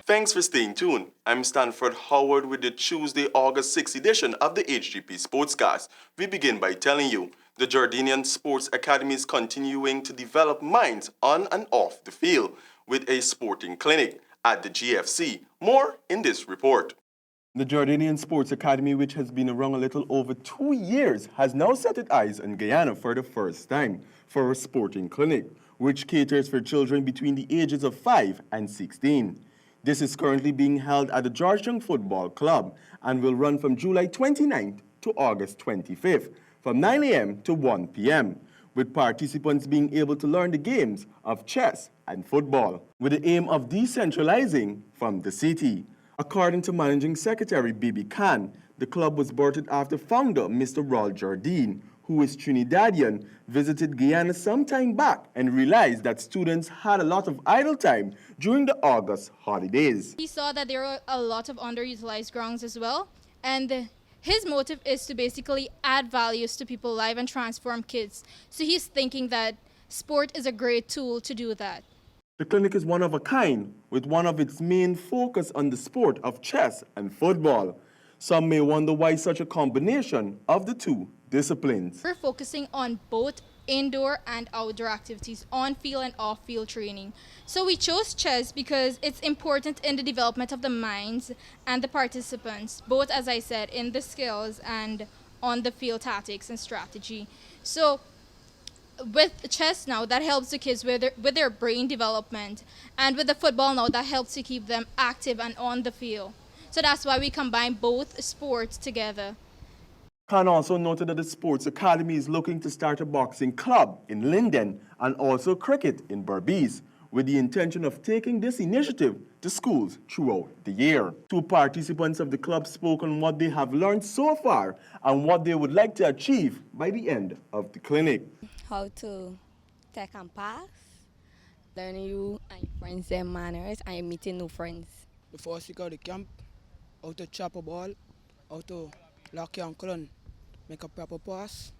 Thanks for staying tuned. I'm Stanford Howard with the Tuesday, August 6th edition of the Hgp Sportscast. We begin by telling you the Jordanian Sports Academy is continuing to develop minds on and off the field with a sporting clinic at the GFC. More in this report. The Jordanian Sports Academy, which has been around a little over 2 years, has now set its eyes on Guyana for the first time for a sporting clinic, which caters for children between the ages of 5 and 16. This is currently being held at the Georgetown Football Club and will run from July 29th to August 25th from 9 a.m. to 1 p.m., with participants being able to learn the games of chess and football, with the aim of decentralizing from the city. According to Managing Secretary Bibi Khan, the club was birthed after founder Mr. Raul Jardine, who is Trinidadian, visited Guyana some time back and realized that students had a lot of idle time during the August holidays. He saw that there were a lot of underutilized grounds as well, and his motive is to basically add values to people's lives and transform kids. So he's thinking that sport is a great tool to do that. The clinic is one of a kind, with one of its main focus on the sport of chess and football. Some may wonder why such a combination of the two disciplines. We're focusing on both indoor and outdoor activities, on-field and off-field training. So we chose chess because it's important in the development of the minds and the participants, both, as I said, in the skills and on the field tactics and strategy. So with chess now, that helps the kids with their brain development, and with the football now, that helps to keep them active and on the field. So that's why we combine both sports together. Khan also noted that the Sports Academy is looking to start a boxing club in Linden and also cricket in Berbice, with the intention of taking this initiative to schools throughout the year. Two participants of the club spoke on what they have learned so far and what they would like to achieve by the end of the clinic. How to take and pass, learning you and your friends their manners, and meeting new friends. Before you go to camp, how to chop a ball, how to lock your ankle and make a proper pass.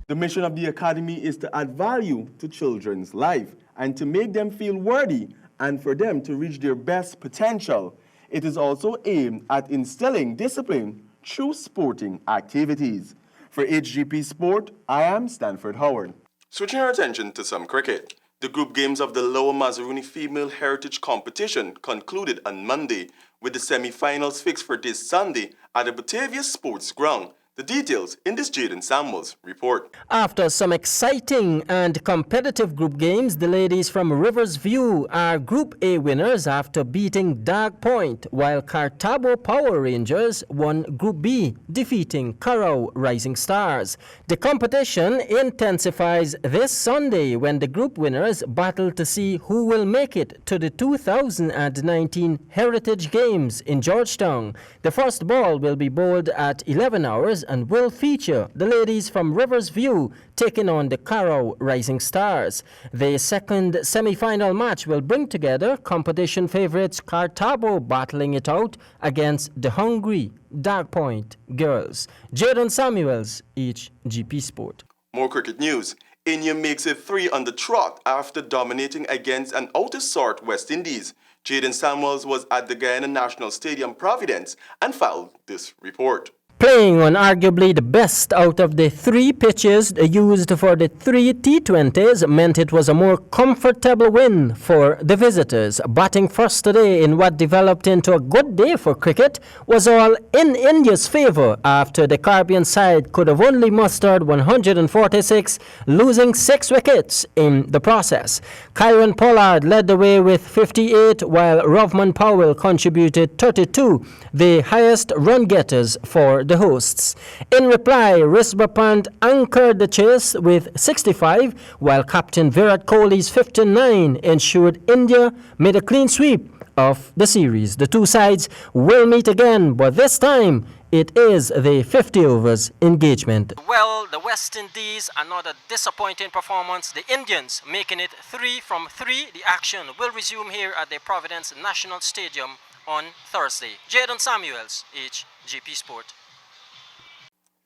The mission of the academy is to add value to children's life and to make them feel worthy and for them to reach their best potential. It is also aimed at instilling discipline through sporting activities. For HGP Sport, I am Stanford Howard. Switching our attention to some cricket. The group games of the Lower Mazaruni Female Heritage Competition concluded on Monday, with the semi-finals fixed for this Sunday at the Batavia Sports Ground. The details in this Jaden Samuels report. After some exciting and competitive group games, the ladies from Rivers View are Group A winners after beating Dark Point, while Cartabo Power Rangers won Group B, defeating Carrow Rising Stars. The competition intensifies this Sunday when the group winners battle to see who will make it to the 2019 Heritage Games in Georgetown. The first ball will be bowled at 11 hours and will feature the ladies from Rivers View taking on the Carrow Rising Stars. The second semi-final match will bring together competition favourites Cartabo battling it out against the hungry Dark Point girls. Jaden Samuels, HGP Sport. More cricket news. India makes it 3 on the trot after dominating against an out-of-sort West Indies. Jaden Samuels was at the Guyana National Stadium Providence and filed this report. Playing on arguably the best out of the 3 pitches used for the 3 T20s meant it was a more comfortable win for the visitors. Batting first today in what developed into a good day for cricket was all in India's favour after the Caribbean side could have only mustered 146, losing 6 wickets in the process. Kyron Pollard led the way with 58, while Rovman Powell contributed 32, the highest run getters for the hosts. In reply, Risbah Pant anchored the chase with 65, while Captain Virat Kohli's 59 ensured India made a clean sweep of the series. The two sides will meet again, but this time it is the 50 overs engagement. Well, the West Indies, another disappointing performance. The Indians making it 3 from 3. The action will resume here at the Providence National Stadium on Thursday. Jaden Samuels, HGP Sport.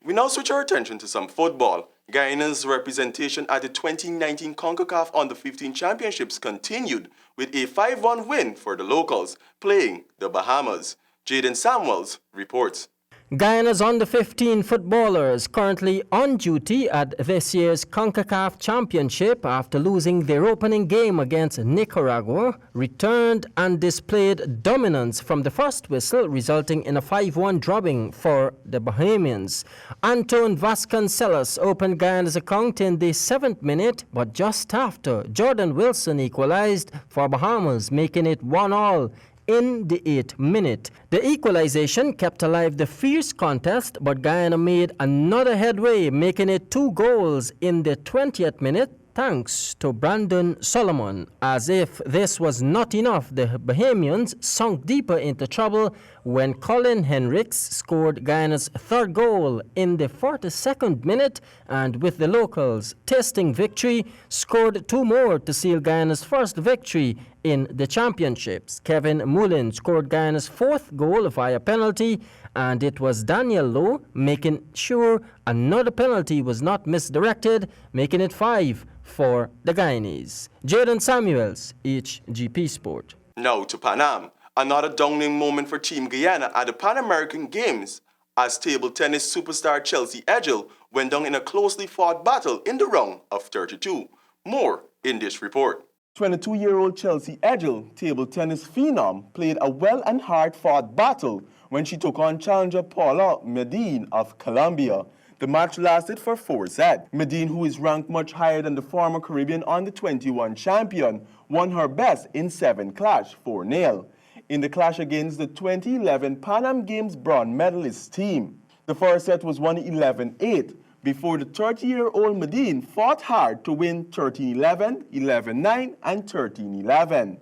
We now switch our attention to some football. Guyana's representation at the 2019 CONCACAF Under-15 Championships continued with a 5-1 win for the locals, playing the Bahamas. Jaden Samuels reports. Guyana's under-15 footballers currently on duty at this year's CONCACAF Championship after losing their opening game against Nicaragua returned and displayed dominance from the first whistle, resulting in a 5-1 drubbing for the Bahamians. Anton Vasconcelos opened Guyana's account in the 7th minute, but just after, Jordan Wilson equalized for Bahamas, making it 1-1. In the 8th minute. The equalization kept alive the fierce contest, but Guyana made another headway, making it 2 goals in the 20th minute, thanks to Brandon Solomon. As if this was not enough, the Bahamians sunk deeper into trouble when Colin Henricks scored Guyana's 3rd goal in the 42nd minute, and with the locals tasting victory, scored 2 more to seal Guyana's first victory in the championships. Kevin Mullin scored Guyana's 4th goal via penalty, and it was Daniel Lowe making sure another penalty was not misdirected, making it 5 for the Guyanese. Jaden Samuels, Hgp Sport. Now to Panam. Another downing moment for Team Guyana at the Pan American Games as table tennis superstar Chelsea Edgell went down in a closely fought battle in the round of 32. More in this report. 22-year-old Chelsea Edgell, table tennis phenom, played a well and hard-fought battle when she took on challenger Paula Medine of Colombia. The match lasted for 4 sets. Medine, who is ranked much higher than the former Caribbean Under-21 champion, won her best in 7 clash, 4-0, in the clash against the 2011 Pan Am Games bronze medalist team. The first set was won 11-8, before the 30-year-old Medine fought hard to win 13-11, 11-9, and 13-11.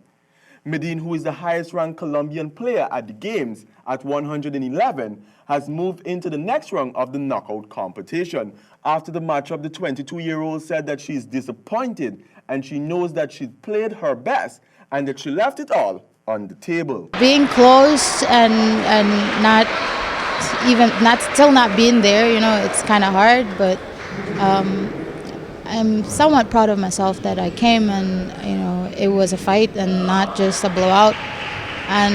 Medine, who is the highest-ranked Colombian player at the Games at 111, has moved into the next round of the knockout competition. After the matchup, the 22-year-old said that she is disappointed and she knows that she played her best and that she left it all on the table. Being close and still not being there, you know, it's kind of hard, but I'm somewhat proud of myself that I came and, you know, it was a fight and not just a blowout. And,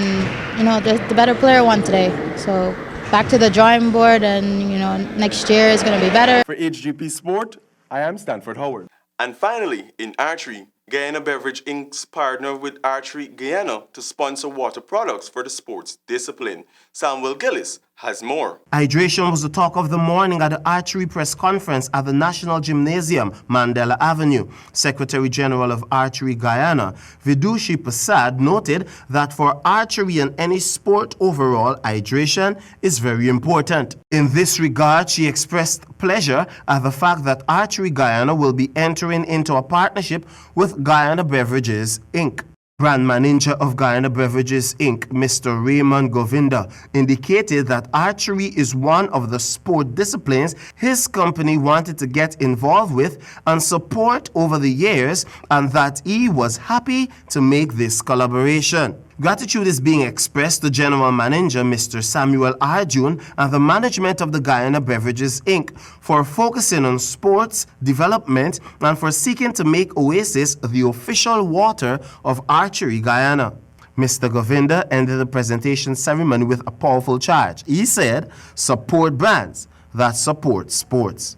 you know, the better player won today. So back to the drawing board, and, you know, next year is going to be better. For Hgp Sport, I am Stanford Howard. And finally, in archery, Guyana Beverage Inc.'s partner with Archery Guyana to sponsor water products for the sports discipline. Samuel Gillis has more. Hydration was the talk of the morning at the archery press conference at the National Gymnasium, Mandela Avenue. Secretary General of Archery Guyana, Vidushi Prasad, noted that for archery and any sport overall, hydration is very important. In this regard, she expressed pleasure at the fact that Archery Guyana will be entering into a partnership with Guyana Beverages Inc. Brand manager of Guyana Beverages Inc., Mr. Raymond Govinda, indicated that archery is one of the sport disciplines his company wanted to get involved with and support over the years, and that he was happy to make this collaboration. Gratitude is being expressed to General Manager Mr. Samuel Arjun and the management of the Guyana Beverages Inc. for focusing on sports development and for seeking to make Oasis the official water of Archery Guyana. Mr. Govinda ended the presentation ceremony with a powerful charge. He said, "Support brands that support sports."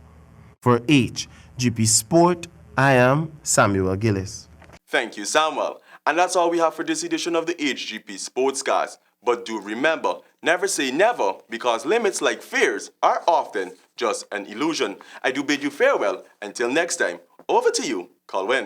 For Hgp Sport, I am Samuel Gillis. Thank you, Samuel. And that's all we have for this edition of the Hgp Sportscast. But do remember, never say never, because limits like fears are often just an illusion. I do bid you farewell. Until next time, over to you, Colwyn.